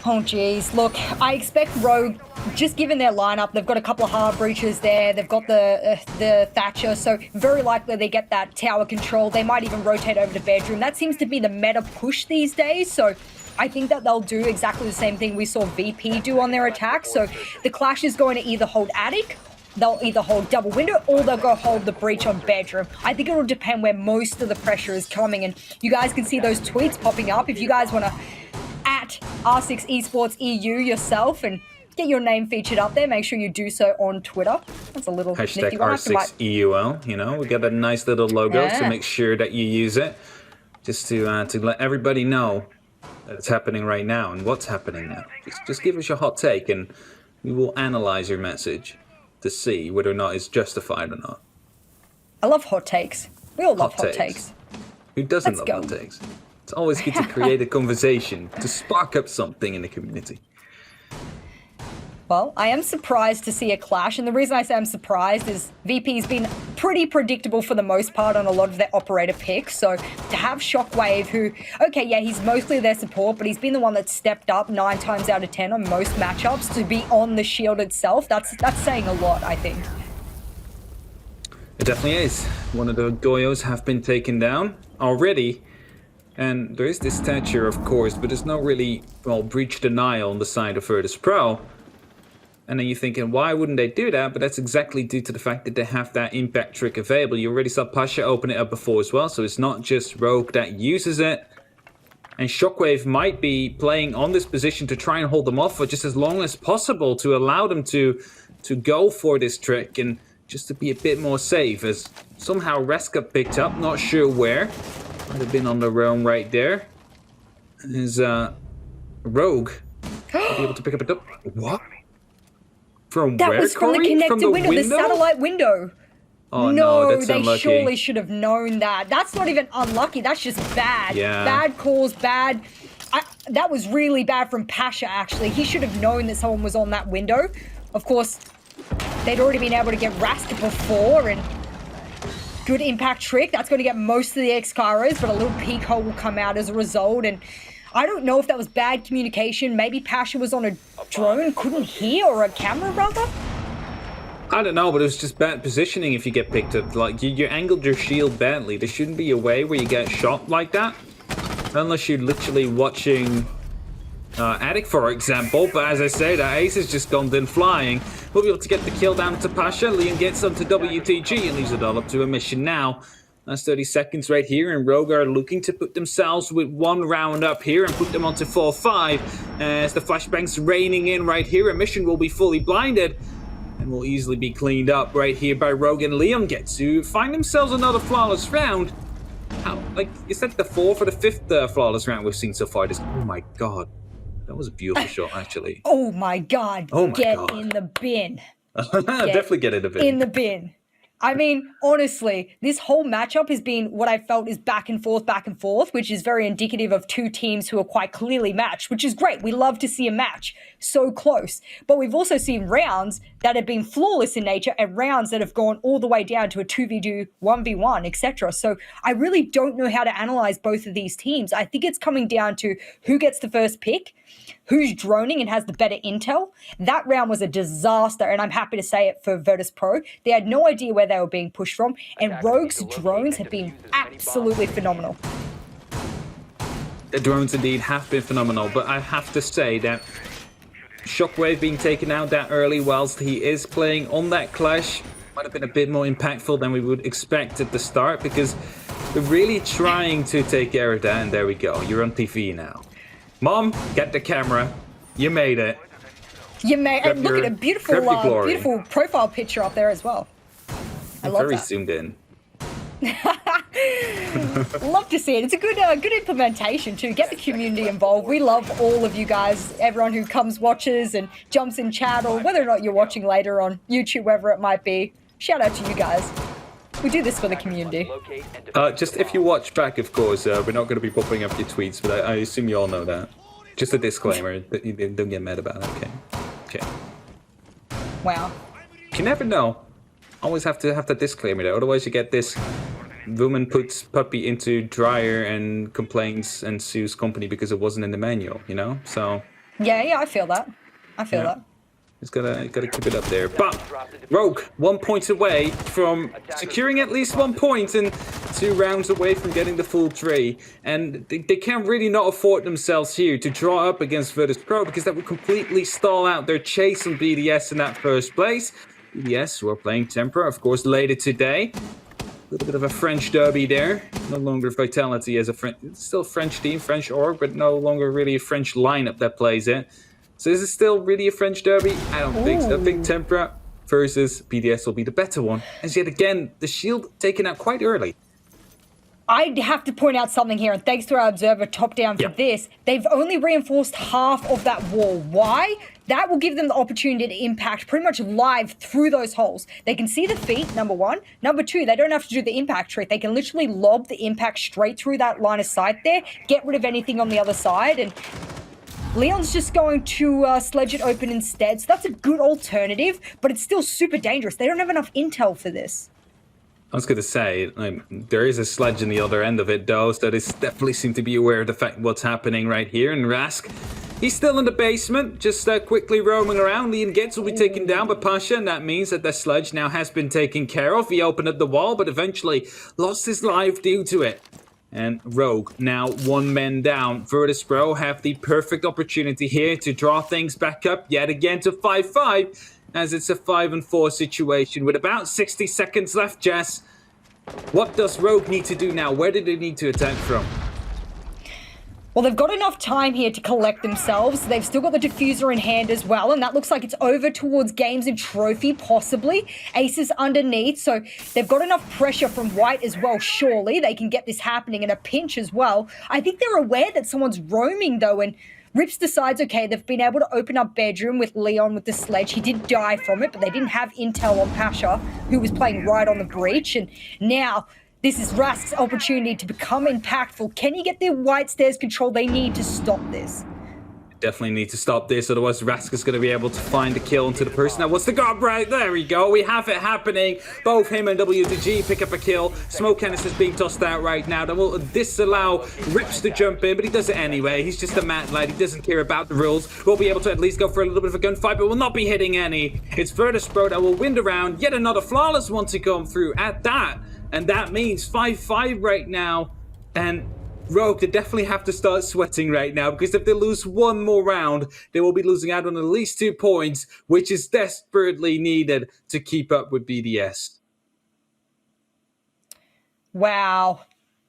Oh geez, look, I expect Rogue just given their lineup, they've got a couple of hard breaches there. They've got the Thatcher, so very likely they get that tower control. They might even rotate over to bedroom. That seems to be the meta push these days. So I think that they'll do exactly the same thing we saw VP do on their attack. So the Clash is going to either hold attic, they'll either hold double window, or they'll go hold the breach on bedroom. I think it'll depend where most of the pressure is coming. And you guys can see those tweets popping up. If you guys want to at R6 Esports EU yourself and get your name featured up there, make sure you do so on Twitter. That's a little hashtag R6EUL, you know, we got a nice little logo, so make sure that you use it just to let everybody know that it's happening right now and what's happening now. Just give us your hot take and we will analyze your message to see whether or not it's justified or not. I love hot takes. We all love hot takes. Who doesn't love hot takes? It's always good to create a conversation, to spark up something in the community. Well, I am surprised to see a clash, and the reason I say I'm surprised is VP's been pretty predictable for the most part on a lot of their operator picks. So to have Shockwave, who, okay, yeah, he's mostly their support, but he's been the one that's stepped up 9 times out of 10 on most matchups to be on the shield itself, that's saying a lot, I think. It definitely is. One of the Goyos have been taken down already. And there is this stature, of course, but there's no really, well, breach denial on the side of Virtus.Pro. And then you're thinking, why wouldn't they do that? But that's exactly due to the fact that they have that impact trick available. You already saw Pasha open it up before as well, so it's not just Rogue that uses it. And Shockwave might be playing on this position to try and hold them off for just as long as possible to allow them to go for this trick and just to be a bit more safe, as somehow Rest got picked up, not sure where. Might have been on the roam right there. Is Rogue be able to pick up a What? From that where, was from Corey? the connected window, the satellite window. Oh no, that's they unlucky. surely should have known that. That's not even unlucky. That's just bad. Yeah. Bad calls, bad. That was really bad from Pasha, actually. He should have known that someone was on that window. Of course, they'd already been able to get Rask before, and good impact trick. That's going to get most of the X-Kairos, but a little peek hole will come out as a result. And I don't know if that was bad communication. Maybe Pasha was on a drone, couldn't hear, or a camera, rather? I don't know, but it was just bad positioning if you get picked up. Like, you angled your shield badly. There shouldn't be a way where you get shot like that. Unless you're literally watching Attic, for example. But as I say, that ace has just gone then flying. We'll be able to get the kill down to Pasha. Liam gets onto WTG and leaves it all up to a mission now. That's 30 seconds right here, and Rogue are looking to put themselves with one round up here and put them onto 4-5. As the flashbangs raining in right here, a mission will be fully blinded and will easily be cleaned up right here by Rogue, and Liam get to find themselves another flawless round. How, like, is that the 4th or the 5th flawless round we've seen so far? Oh my god. That was a beautiful shot, actually. Oh my god. Oh my get god. in the bin. Definitely get in the bin. In the bin. I mean, honestly, this whole matchup has been what I felt is back and forth, which is very indicative of two teams who are quite clearly matched, which is great. We love to see a match so close. But we've also seen rounds that have been flawless in nature and rounds that have gone all the way down to a 2v2, 1v1, etc. So I really don't know how to analyze both of these teams. I think it's coming down to who gets the first pick, who's droning and has the better intel. That round was a disaster, and I'm happy to say it for Virtus.Pro. They had no idea where they were being pushed from, and Rogue's drones have been absolutely phenomenal. The drones indeed have been phenomenal, but I have to say that Shockwave being taken out that early whilst he is playing on that clash might have been a bit more impactful than we would expect at the start, because they're really trying to take care of that, and there we go. You're on TV now. Mom, get the camera. You made it. You made it. Look at a beautiful, beautiful profile picture up there as well. I love very that. zoomed in. Love to see it. It's a good implementation too. Get the community involved. We love all of you guys, everyone who comes, watches, and jumps in chat, or whether or not you're watching later on YouTube, wherever it might be. Shout out to you guys. We do this for the community. Just if you watch back, of course, we're not going to be popping up your tweets, but I assume you all know that. Just a disclaimer that you don't get mad about it. Okay. Wow. You never know. Always have to have that disclaimer there. Otherwise, you get this woman puts puppy into dryer and complains and sues company because it wasn't in the manual. You know, so. Yeah, I feel that. I feel that. He's gotta keep it up there. But Rogue, 1 point away from securing at least 1 point and 2 rounds away from getting the full 3. And they can't really not afford themselves here to draw up against Virtus.Pro because that would completely stall out their chase on BDS in that first place. BDS, who are playing Tempera, of course, later today. A little bit of a French derby there. No longer Vitality as a French, still a French team, French org, but no longer really a French lineup that plays it. So is it still really a French derby? I don't think so. I think Tempera versus BDS will be the better one. As yet again, the shield taken out quite early. I have to point out something here, and thanks to our observer top down for this, they've only reinforced half of that wall. Why? That will give them the opportunity to impact pretty much live through those holes. They can see the feet, number one. Number two, they don't have to do the impact trick. They can literally lob the impact straight through that line of sight there, get rid of anything on the other side, and Leon's just going to sledge it open instead. So that's a good alternative, but it's still super dangerous. They don't have enough intel for this. I was going to say, there is a sledge in the other end of it, though, so they definitely seem to be aware of the fact what's happening right here. And Rask, he's still in the basement, just quickly roaming around. Leon Getz will be taken down by Pasha, and that means that the sledge now has been taken care of. He opened up the wall, but eventually lost his life due to it. And Rogue now 1 man down. Virtus.Pro have the perfect opportunity here to draw things back up yet again to 5-5. As it's a 5-4 situation with about 60 seconds left, Jess. What does Rogue need to do now? Where do they need to attack from? Well, they've got enough time here to collect themselves. They've still got the diffuser in hand as well, and that looks like it's over towards Games and Trophy, possibly. Ace is underneath, so they've got enough pressure from White as well, surely. They can get this happening in a pinch as well. I think they're aware that someone's roaming, though, and Rips decides, okay, they've been able to open up bedroom with Leon with the sledge. He did die from it, but they didn't have intel on Pasha, who was playing right on the breach. And now this is Rask's opportunity to become impactful. Can he get the White Stairs control they need to stop this? Definitely need to stop this, otherwise Rask is going to be able to find the kill into the person that wants to go right. There we go. We have it happening. Both him and WDG pick up a kill. Smoke Canisters being tossed out right now. That will disallow Rips to jump in, but he does it anyway. He's just a mad lad. He doesn't care about the rules. We'll be able to at least go for a little bit of a gunfight, but will not be hitting any. It's Virtus.Pro that will win the round. Yet another flawless one to come through at that. And that means 5-5 right now. And Rogue, they definitely have to start sweating right now, because if they lose one more round, they will be losing out on at least 2 points, which is desperately needed to keep up with BDS. Wow.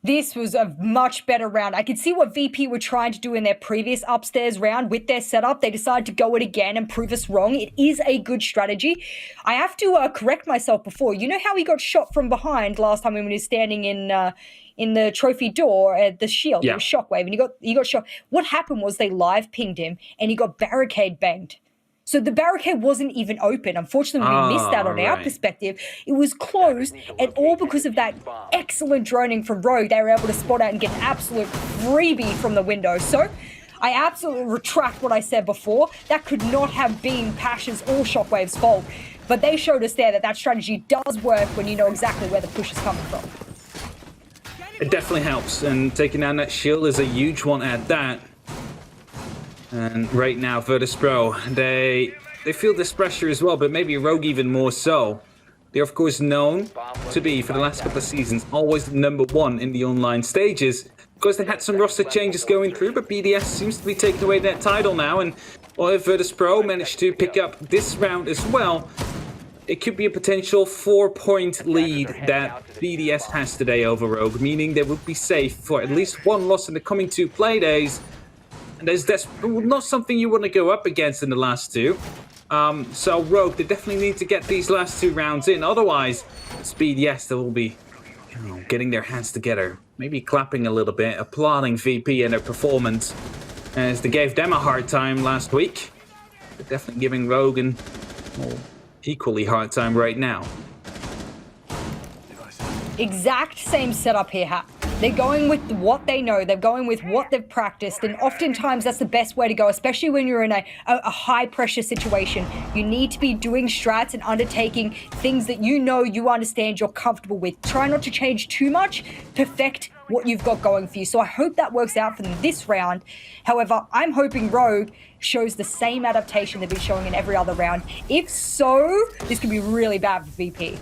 This was a much better round. I could see what VP were trying to do in their previous upstairs round with their setup. They decided to go it again and prove us wrong. It is a good strategy. I have to correct myself before. You know how he got shot from behind last time when he was standing in the trophy door at the shield? Yeah. It was Shockwave, and he got shot. What happened was they live pinged him, and he got barricade banged. So the barricade wasn't even open. Unfortunately, we missed that on our perspective. It was closed, and all because of that excellent droning from Rogue, they were able to spot out and get an absolute freebie from the window. So I absolutely retract what I said before. That could not have been Pasha's or Shockwave's fault. But they showed us there that that strategy does work when you know exactly where the push is coming from. It definitely helps, and taking down that shield is a huge one at that. And right now, Virtus.Pro, they feel this pressure as well, but maybe Rogue even more so. They're, of course, known to be, for the last couple of seasons, always #1 in the online stages. Of course, they had some roster changes going through, but BDS seems to be taking away that title now. And while if Virtus.Pro managed to pick up this round as well, it could be a potential 4-point lead that BDS has today over Rogue, meaning they would be safe for at least one loss in the coming 2 Playdays. And that's not something you want to go up against in the last 2. So Rogue, they definitely need to get these last 2 rounds in. Otherwise, it's BDS that will be getting their hands together. Maybe clapping a little bit, applauding VP and their performance, as they gave them a hard time last week. They're definitely giving Rogue an equally hard time right now. Exact same setup here, Hat. They're going with what they know. They're going with what they've practiced. And oftentimes that's the best way to go, especially when you're in a high-pressure situation. You need to be doing strats and undertaking things that you know, you understand, you're comfortable with. Try not to change too much. Perfect what you've got going for you. So I hope that works out for them this round. However, I'm hoping Rogue shows the same adaptation they've been showing in every other round. If so, this could be really bad for VP.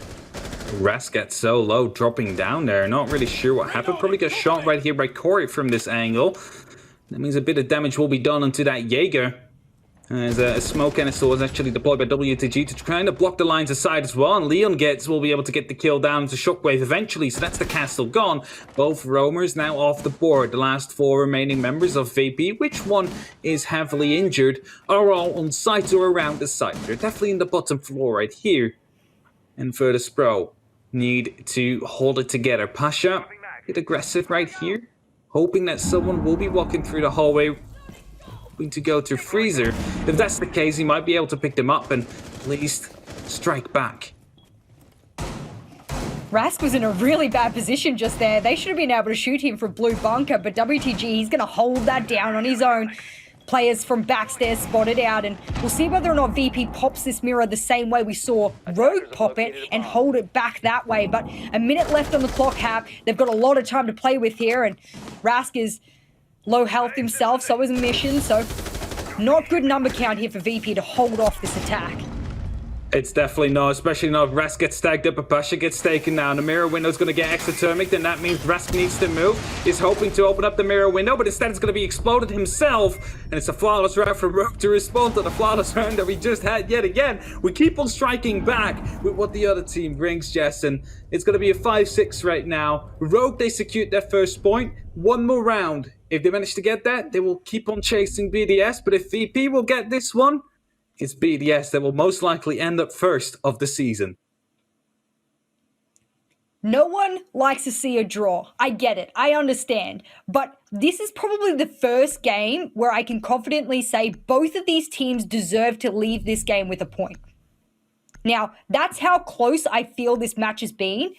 Ras gets so low, dropping down there. Not really sure what happened. Probably got shot right here by Corey from this angle. That means a bit of damage will be done onto that Jaeger. As a smoke canister was actually deployed by WTG to kind of block the lines aside as well. And Leon will be able to get the kill down to Shockwave eventually. So that's the castle gone. Both roamers now off the board. The last 4 remaining members of VP, which one is heavily injured, are all on site or around the site. They're definitely in the bottom floor right here. And Virtus.Pro need to hold it together. Pasha, a bit aggressive right here. Hoping that someone will be walking through the hallway. Hoping to go to Freezer. If that's the case, he might be able to pick them up and at least strike back. Rask was in a really bad position just there. They should have been able to shoot him from blue bunker, but WTG, he's going to hold that down on his own. Players from backstairs spotted out, and we'll see whether or not VP pops this mirror the same way we saw Rogue pop it and hold it back that way. But a minute left on the clock, Hap. They've got a lot of time to play with here, and Rask is low health himself, so is Mission, so not good number count here for VP to hold off this attack. It's definitely not, especially not if Rask gets stacked up, if Pasha gets taken down. The mirror window's going to get exothermic, then that means Rask needs to move. He's hoping to open up the mirror window, but instead it's going to be exploded himself. And it's a flawless round for Rogue to respond to the flawless round that we just had yet again. We keep on striking back with what the other team brings, Jess, and it's going to be a 5-6 right now. Rogue, they secured their first point. One more round. If they manage to get that, they will keep on chasing BDS, but if VP will get this one, it's BDS that will most likely end up first of the season. No one likes to see a draw. I get it. I understand. But this is probably the first game where I can confidently say both of these teams deserve to leave this game with a point. Now, that's how close I feel this match has been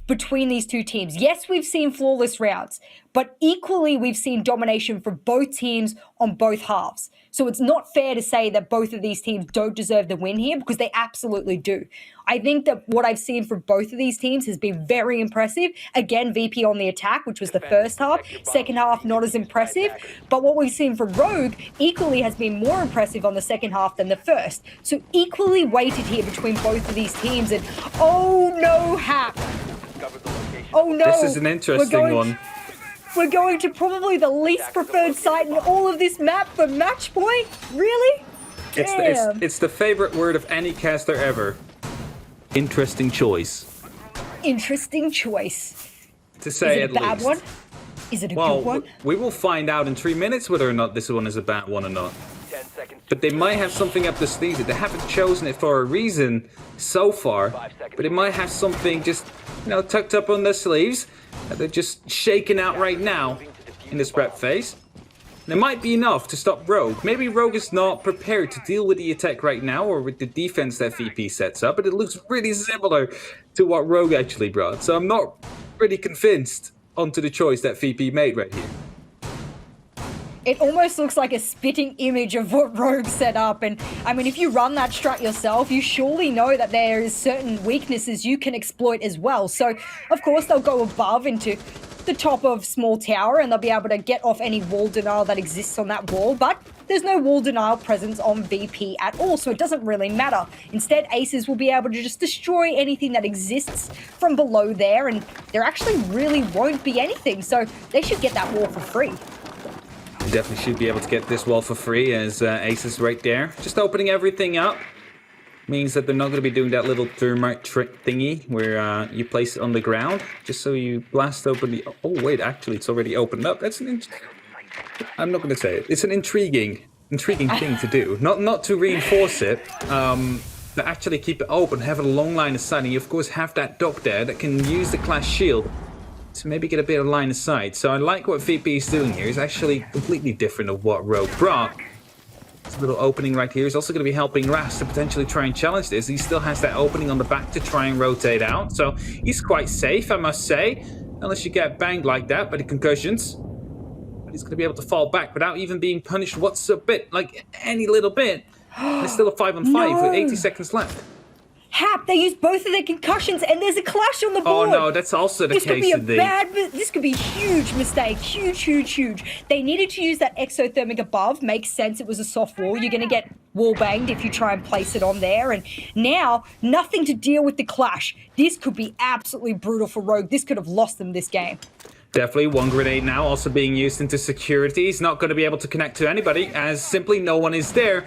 between these two teams. Yes, we've seen flawless rounds, but equally we've seen domination for both teams on both halves. So it's not fair to say that both of these teams don't deserve the win here, because they absolutely do. I think that what I've seen from both of these teams has been very impressive. Again, VP on the attack, which was the first half. Second half, not as impressive. But what we've seen from Rogue equally has been more impressive on the second half than the first. So equally weighted here between both of these teams. And oh no, Hap. Oh no. This is an interesting one. We're going to probably the least preferred site in all of this map for match point? Really? Damn. It's the favorite word of any caster ever. Interesting choice. Interesting choice. To say at least. Is it a bad one? Is it a good one? We will find out in 3 minutes whether or not this one is a bad one or not. 10 seconds. But they might have something up the sleeve. They haven't chosen it for a reason so far. But it might have something just, tucked up on their sleeves that they're just shaking out right now in this prep phase. And it might be enough to stop Rogue. Maybe Rogue is not prepared to deal with the attack right now or with the defense that VP sets up, but it looks really similar to what Rogue actually brought. So I'm not really convinced onto the choice that VP made right here. It almost looks like a spitting image of what Rogue set up. And I mean, if you run that strat yourself, you surely know that there is certain weaknesses you can exploit as well. So, of course, they'll go above into the top of small tower and they'll be able to get off any wall denial that exists on that wall. But there's no wall denial presence on VP at all, so it doesn't really matter. Instead, Aces will be able to just destroy anything that exists from below there, and there actually really won't be anything. So they should get that wall for free. Definitely should be able to get this wall for free as Aces right there. Just opening everything up. Means that they're not going to be doing that little thermite trick thingy where you place it on the ground. Just so you blast open the... Oh, wait, actually, it's already opened up. That's an... I'm not going to say it. It's an intriguing thing to do. Not to reinforce it, but actually keep it open, have a long line of sight. And you, of course, have that dock there that can use the class shield to maybe get a bit of line of sight. So I like what VP is doing here. It's actually completely different of what Rogue brought. This little opening right here is also going to be helping Ras to potentially try and challenge this. He still has that opening on the back to try and rotate out. So he's quite safe, I must say. Unless you get banged like that by the concussions. But he's going to be able to fall back without even being punished what's a bit, like any little bit. And it's still a 5-on-5 with 80 seconds left. Hap, they used both of their concussions, and there's a clash on the Oh board. no, that's also the This could case be a indeed. this could be a huge mistake. Huge. They needed to use that exothermic above. Makes sense. It was a soft wall. You're going to get wall banged if you try and place it on there. And now, nothing to deal with the clash. This could be absolutely brutal for Rogue. This could have lost them this game. Definitely one grenade now also being used into security. He's not going to be able to connect to anybody as simply no one is there.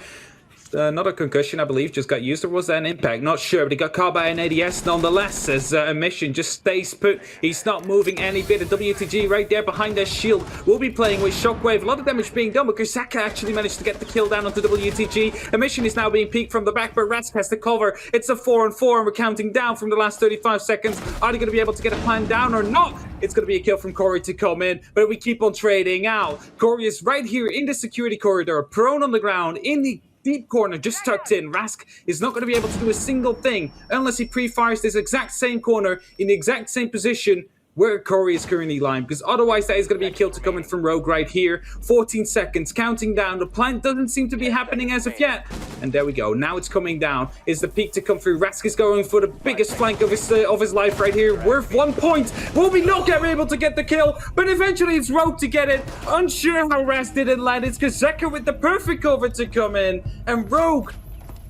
Not a concussion, I believe, just got used, or was that an impact? Not sure, but he got caught by an ADS nonetheless, as Emission just stays put. He's not moving any bit. A WTG right there behind their shield. We'll be playing with Shockwave. A lot of damage being done, but Kursaka actually managed to get the kill down onto WTG. Emission is now being peeked from the back, but Rask has to cover. It's a 4-on-4, and we're counting down from the last 35 seconds. Are they going to be able to get a plan down or not? It's going to be a kill from Corey to come in, but we keep on trading out. Corey is right here in the security corridor, prone on the ground, in the deep corner, just tucked in. Rask is not going to be able to do a single thing unless he pre-fires this exact same corner in the exact same position where Corey is currently lying, because otherwise that is going to be a kill to come in from Rogue right here. 14 seconds, counting down. The plant doesn't seem to be happening as of yet. And there we go. Now it's coming down. Is the peak to come through? Rask is going for the biggest flank of his life right here. Worth 1 point. Will be not able to get the kill, but eventually it's Rogue to get it. Unsure how Rask didn't land. It's Kursaka with the perfect cover to come in. And Rogue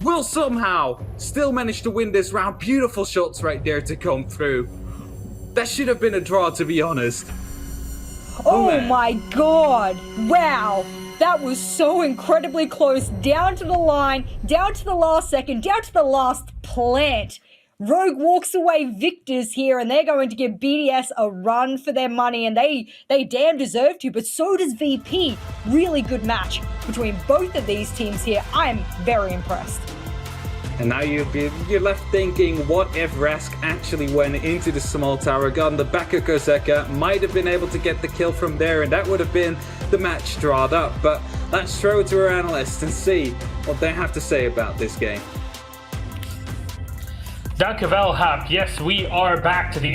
will somehow still manage to win this round. Beautiful shots right there to come through. That should have been a draw, to be honest. Oh my god. Wow. That was so incredibly close. Down to the line, down to the last second, down to the last plant. Rogue walks away victors here, and they're going to give BDS a run for their money, and they damn deserve to, but so does VP. Really good match between both of these teams here. I'm very impressed. And now you're left thinking, what if Rask actually went into the small tower, got on the back of Kursaka, might have been able to get the kill from there, and that would have been the match drawn up. But let's throw it to our analysts and see what they have to say about this game. Dankjewel, Hap. Yes, we are back to the end.